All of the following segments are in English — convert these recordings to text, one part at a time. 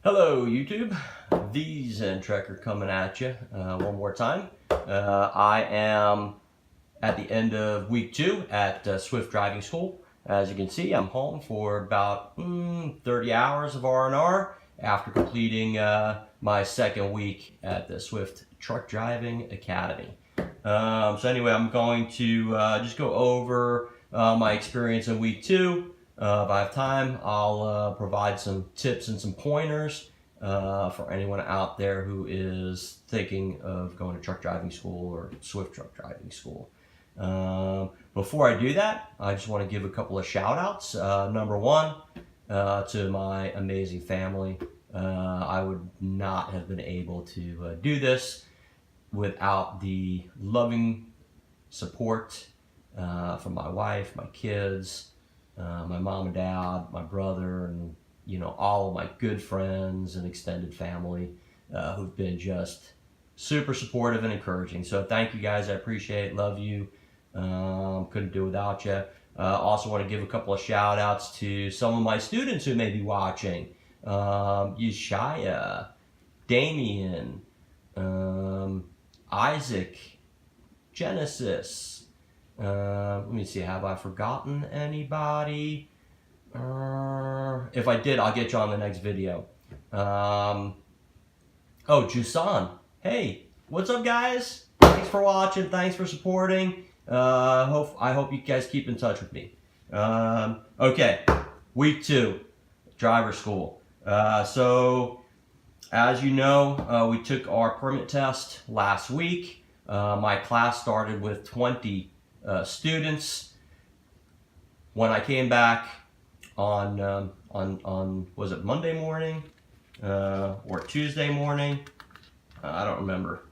Hello YouTube, the Zen Trekker coming at you one more time. I am at the end of week 2 at Swift Driving School. As you can see, I'm home for about 30 hours of R&R after completing my second week at the Swift Truck Driving Academy. So anyway, I'm going to just go over my experience in week 2. If I have time, I'll provide some tips and some pointers for anyone out there who is thinking of going to truck driving school or Swift truck driving school. Before I do that, I just want to give a couple of shout outs. Number one, to my amazing family. I would not have been able to do this without the loving support from my wife, my kids, my mom and dad, my brother, and all of my good friends and extended family who've been just super supportive and encouraging. So thank you guys. I appreciate it. Love you. Couldn't do without you. Also want to give a couple of shout outs to some of my students who may be watching. Yeshaya, Damien, Isaac, Genesis. Let me see, have I forgotten anybody? If I did, I'll get you on the next video. Oh, Jusan. Hey, what's up, guys? Thanks for watching. Thanks for supporting. I hope you guys keep in touch with me. Okay, week 2, driver school. So, as you know, we took our permit test last week. My class started with 20 students. When I came back on was it Monday morning or Tuesday morning? I don't remember.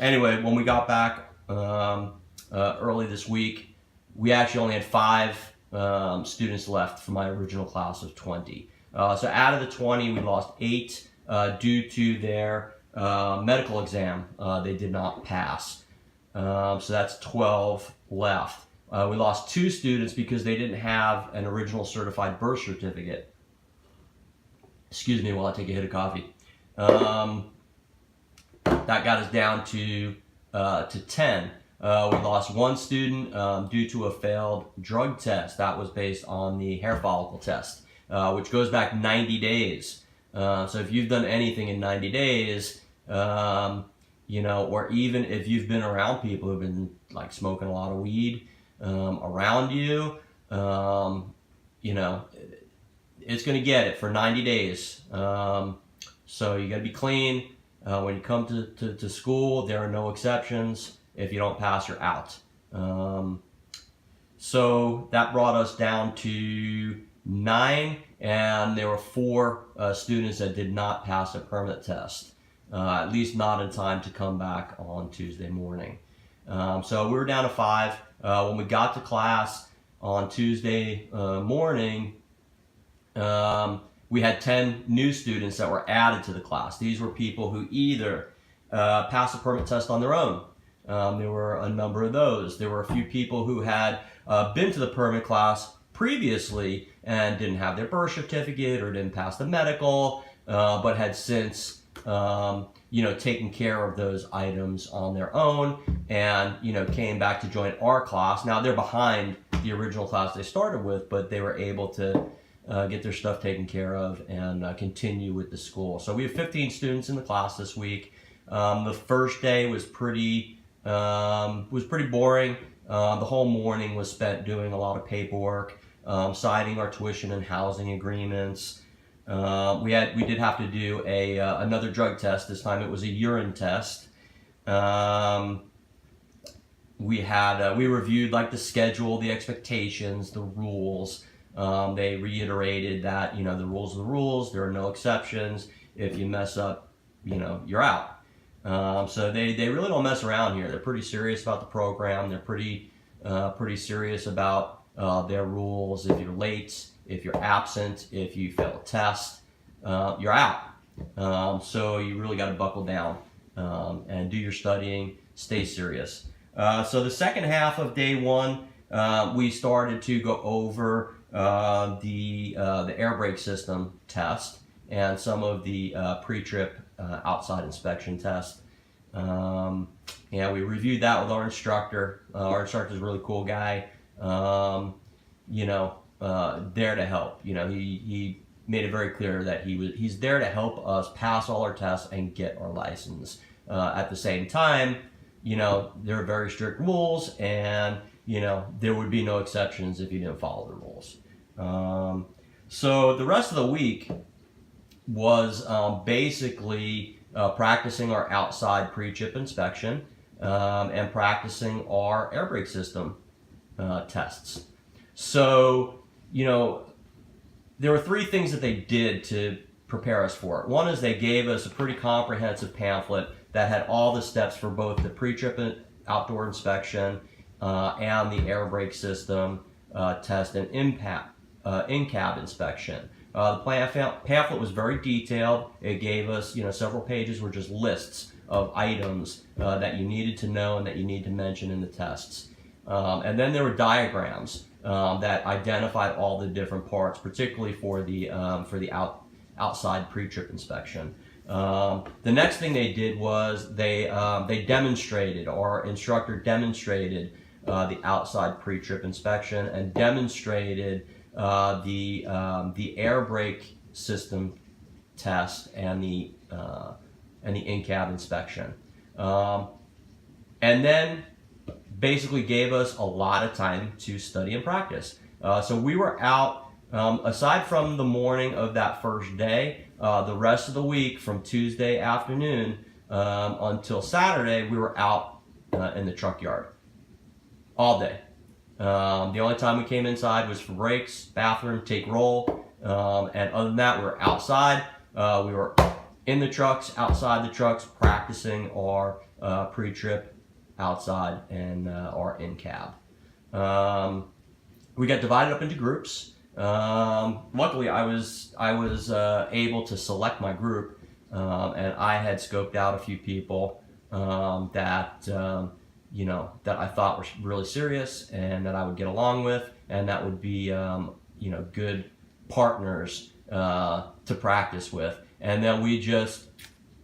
Anyway, when we got back early this week, we actually only had 5 students left from my original class of 20. So out of the 20, we lost 8 due to their medical exam. They did not pass. So that's 12 left. We lost 2 students because they didn't have an original certified birth certificate. Excuse me while I take a hit of coffee. That got us down to 10. We lost 1 student due to a failed drug test. That was based on the hair follicle test, which goes back 90 days. So if you've done anything in 90 days, or even if you've been around people who've been like smoking a lot of weed around you, it's going to get it for 90 days. So you got to be clean. When you come to school, there are no exceptions. If you don't pass, you're out. So that brought us down to 9, and there were 4 students that did not pass a permit test, at least not in time to come back on Tuesday morning. So we were down to 5. When we got to class on Tuesday morning, we had 10 new students that were added to the class. These were people who either passed the permit test on their own. There were a number of those. There were a few people who had been to the permit class previously and didn't have their birth certificate or didn't pass the medical, but had since taken care of those items on their own and came back to join our class. Now they're behind the original class they started with, but they were able to get their stuff taken care of and continue with the school. So we have 15 students in the class this week. The first day was pretty boring. The whole morning was spent doing a lot of paperwork, signing our tuition and housing agreements. We did have to do another drug test. This time it was a urine test. We reviewed like the schedule, the expectations, the rules. They reiterated that the rules are the rules. There are no exceptions. If you mess up, you're out. So they really don't mess around here. They're pretty serious about the program. They're pretty serious about their rules. If you're late, if you're absent, if you fail a test, you're out. So you really got to buckle down and do your studying. Stay serious. So the second half of day 1, we started to go over the Airbrake system test. and some of the pre-trip outside inspection tests. And we reviewed that with our instructor. Our instructor is a really cool guy. There to help. He made it very clear that he's there to help us pass all our tests and get our license. At the same time, there are very strict rules, and there would be no exceptions if you didn't follow the rules. So the rest of the week was basically practicing our outside pre-chip inspection and practicing our Airbrake system tests. So, there were three things that they did to prepare us for it. One is they gave us a pretty comprehensive pamphlet that had all the steps for both the pre-trip outdoor inspection and the Airbrake system test and in-cab inspection. The pamphlet was very detailed. It gave us, several pages were just lists of items that you needed to know and that you need to mention in the tests. And then there were diagrams that identified all the different parts, particularly for the outside pre-trip inspection. The next thing they did was they demonstrated, our instructor demonstrated the outside pre-trip inspection and demonstrated the Airbrake system test and the in-cab inspection, and then basically gave us a lot of time to study and practice. So we were out, aside from the morning of that first day, the rest of the week from Tuesday afternoon until Saturday, we were out in the truck yard all day. The only time we came inside was for breaks, bathroom, take roll, and other than that, we were outside. We were in the trucks, outside the trucks, practicing our pre-trip outside and our in-cab. We got divided up into groups. Luckily, I was able to select my group, and I had scoped out a few people that I thought were really serious and that I would get along with, and that would be good partners to practice with. And then we just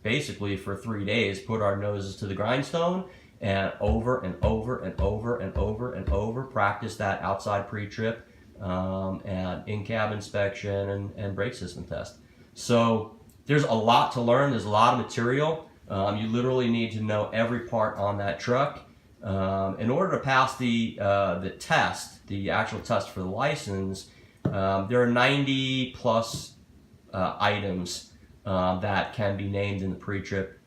basically for 3 days put our noses to the grindstone and over and over and over and over and over practice that outside pre-trip and in-cab inspection and brake system test. So there's a lot to learn. There's a lot of material. You literally need to know every part on that truck. In order to pass the test, the actual test for the license, there are 90 plus items that can be named in the pre-trip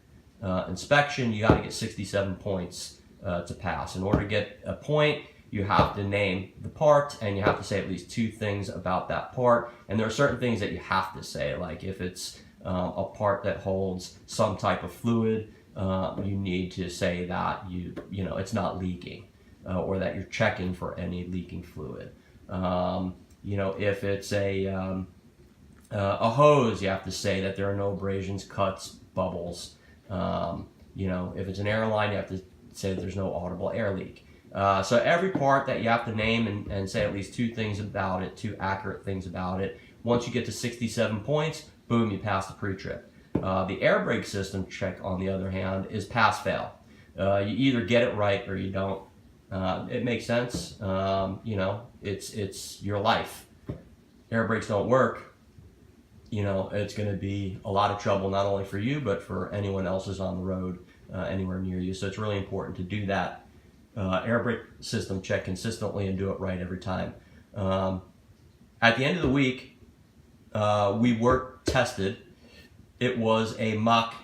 inspection. You got to get 67 points to pass. In order to get a point, you have to name the part and you have to say at least 2 things about that part. And there are certain things that you have to say, like if it's a part that holds some type of fluid, you need to say that it's not leaking, or that you're checking for any leaking fluid. If it's a hose, you have to say that there are no abrasions, cuts, bubbles. If it's an airline, you have to say that there's no audible air leak. So every part that you have to name and say at least 2 things about it, 2 accurate things about it. Once you get to 67 points, boom, you pass the pre-trip. The Airbrake system check, on the other hand, is pass-fail. You either get it right or you don't. It makes sense. It's your life. Air brakes don't work. It's going to be a lot of trouble, not only for you, but for anyone else who's on the road anywhere near you. So it's really important to do that Airbrake system check consistently and do it right every time. At the end of the week, we were tested. It was a mock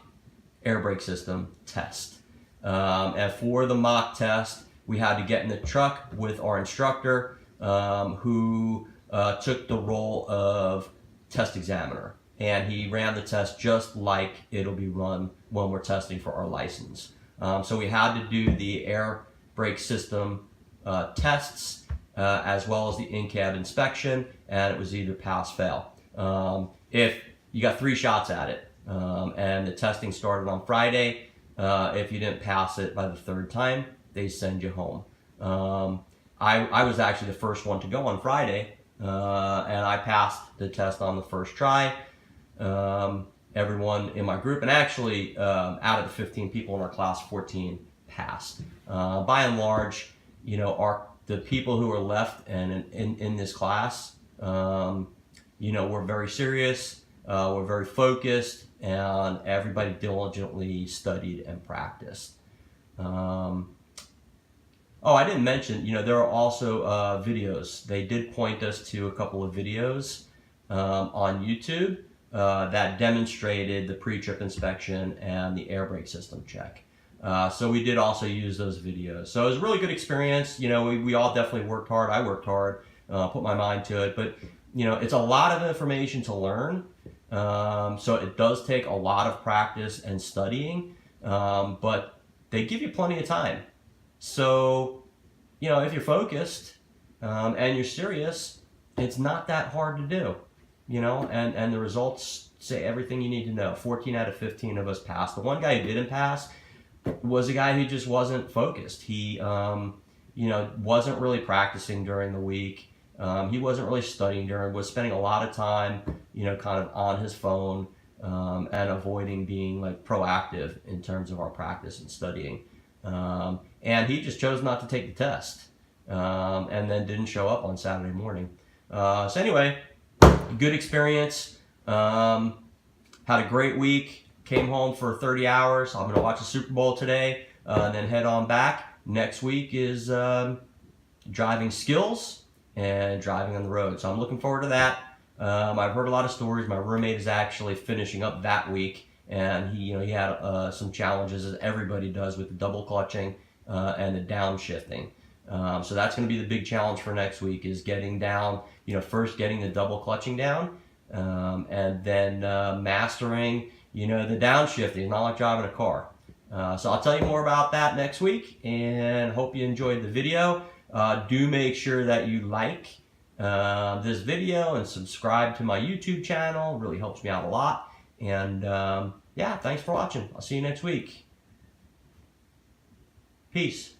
Airbrake system test. And for the mock test, we had to get in the truck with our instructor who took the role of test examiner. And he ran the test just like it'll be run when we're testing for our license. So we had to do the Airbrake system tests as well as the in-cab inspection, and it was either pass-fail. If you got 3 shots at it, and the testing started on Friday, if you didn't pass it by the 3rd time, they send you home. I was actually the first one to go on Friday, and I passed the test on the first try. everyone in my group, and actually out of the 15 people in our class, 14 passed. By and large, the people who are left and in this class, we're very serious, we're very focused, and everybody diligently studied and practiced. Oh, I didn't mention, there are also videos. They did point us to a couple of videos on YouTube that demonstrated the pre-trip inspection and the air brake system check. So we did also use those videos. So it was a really good experience. We all definitely worked hard. I worked hard, put my mind to it. But, it's a lot of information to learn. So it does take a lot of practice and studying. But they give you plenty of time. So, if you're focused and you're serious, it's not that hard to do, and the results say everything you need to know. 14 out of 15 of us passed. The one guy who didn't pass was a guy who just wasn't focused. He, wasn't really practicing during the week. He wasn't really studying was spending a lot of time, kind of on his phone and avoiding being like proactive in terms of our practice and studying. And he just chose not to take the test, and then didn't show up on Saturday morning. So anyway, good experience. Had a great week. Came home for 30 hours. I'm going to watch the Super Bowl today, and then head on back. Next week is driving skills and driving on the road. So I'm looking forward to that. I've heard a lot of stories. My roommate is actually finishing up that week. And he had some challenges, as everybody does, with the double clutching and the downshifting. So that's going to be the big challenge for next week, is getting down, first getting the double clutching down, and then mastering, the downshifting. It's not like driving a car. So I'll tell you more about that next week, and hope you enjoyed the video. Do make sure that you like this video and subscribe to my YouTube channel. It really helps me out a lot. And yeah, thanks for watching. I'll see you next week. Peace.